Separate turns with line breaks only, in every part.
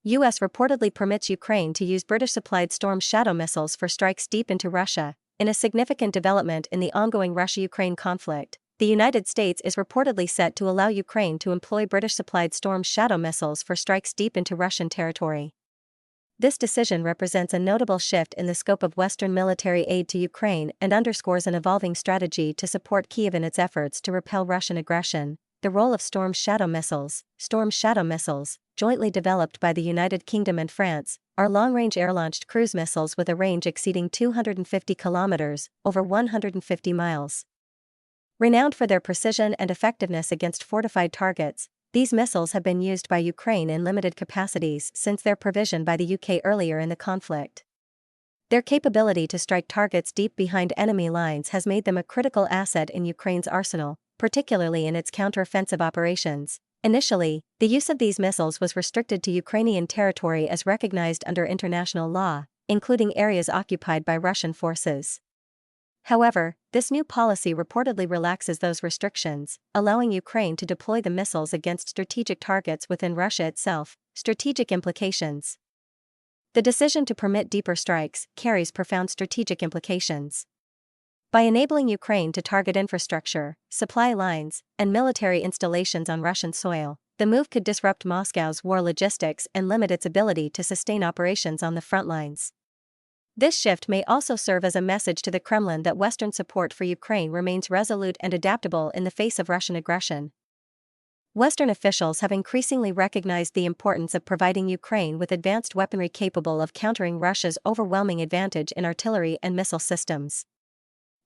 U.S. reportedly permits Ukraine to use British-supplied Storm Shadow missiles for strikes deep into Russia. In a significant development in the ongoing Russia-Ukraine conflict, the United States is reportedly set to allow Ukraine to employ British-supplied Storm Shadow missiles for strikes deep into Russian territory. This decision represents a notable shift in the scope of Western military aid to Ukraine and underscores an evolving strategy to support Kyiv in its efforts to repel Russian aggression. The role of Storm Shadow missiles, jointly developed by the United Kingdom and France, are long-range air-launched cruise missiles with a range exceeding 250 kilometers, over 150 miles. Renowned for their precision and effectiveness against fortified targets, these missiles have been used by Ukraine in limited capacities since their provision by the UK earlier in the conflict. Their capability to strike targets deep behind enemy lines has made them a critical asset in Ukraine's arsenal, particularly in its counteroffensive operations. Initially, the use of these missiles was restricted to Ukrainian territory as recognized under international law, including areas occupied by Russian forces. However, this new policy reportedly relaxes those restrictions, allowing Ukraine to deploy the missiles against strategic targets within Russia itself. Strategic implications. The decision to permit deeper strikes carries profound strategic implications. By enabling Ukraine to target infrastructure, supply lines, and military installations on Russian soil, the move could disrupt Moscow's war logistics and limit its ability to sustain operations on the front lines. This shift may also serve as a message to the Kremlin that Western support for Ukraine remains resolute and adaptable in the face of Russian aggression. Western officials have increasingly recognized the importance of providing Ukraine with advanced weaponry capable of countering Russia's overwhelming advantage in artillery and missile systems.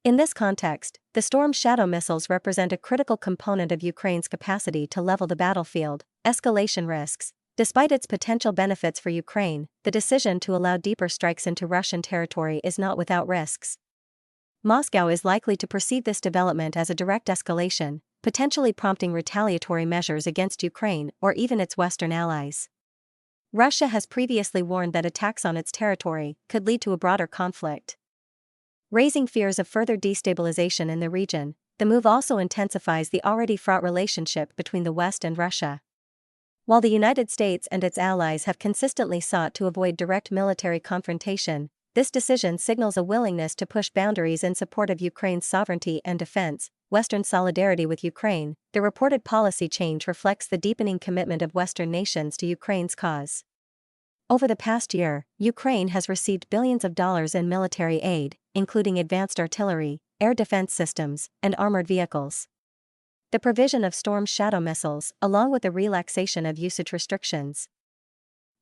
In this context, the Storm Shadow missiles represent a critical component of Ukraine's capacity to level the battlefield. Escalation risks. Despite its potential benefits for Ukraine, the decision to allow deeper strikes into Russian territory is not without risks. Moscow is likely to perceive this development as a direct escalation, potentially prompting retaliatory measures against Ukraine or even its Western allies. Russia has previously warned that attacks on its territory could lead to a broader conflict. Raising fears of further destabilization in the region, the move also intensifies the already fraught relationship between the West and Russia. While the United States and its allies have consistently sought to avoid direct military confrontation, this decision signals a willingness to push boundaries in support of Ukraine's sovereignty and defense. Western solidarity with Ukraine. The reported policy change reflects the deepening commitment of Western nations to Ukraine's cause. Over the past year, Ukraine has received billions of dollars in military aid, including advanced artillery, air defense systems, and armored vehicles. The provision of Storm Shadow missiles, along with the relaxation of usage restrictions,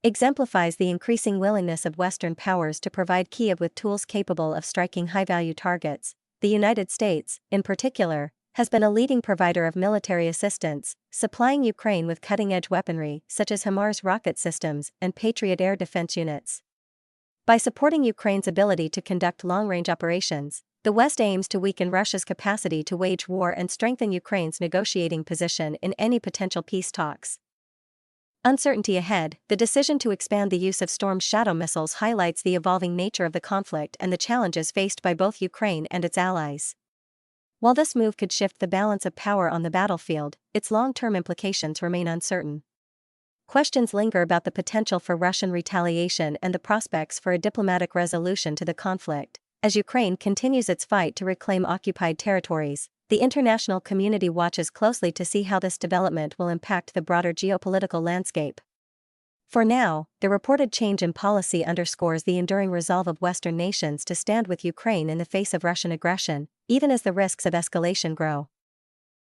exemplifies the increasing willingness of Western powers to provide Kyiv with tools capable of striking high-value targets. The United States, in particular, has been a leading provider of military assistance, supplying Ukraine with cutting-edge weaponry such as HIMARS rocket systems and Patriot air defense units. By supporting Ukraine's ability to conduct long-range operations, the West aims to weaken Russia's capacity to wage war and strengthen Ukraine's negotiating position in any potential peace talks. Uncertainty ahead. The decision to expand the use of Storm Shadow missiles highlights the evolving nature of the conflict and the challenges faced by both Ukraine and its allies. While this move could shift the balance of power on the battlefield, its long-term implications remain uncertain. Questions linger about the potential for Russian retaliation and the prospects for a diplomatic resolution to the conflict. As Ukraine continues its fight to reclaim occupied territories, the international community watches closely to see how this development will impact the broader geopolitical landscape. For now, the reported change in policy underscores the enduring resolve of Western nations to stand with Ukraine in the face of Russian aggression, even as the risks of escalation grow.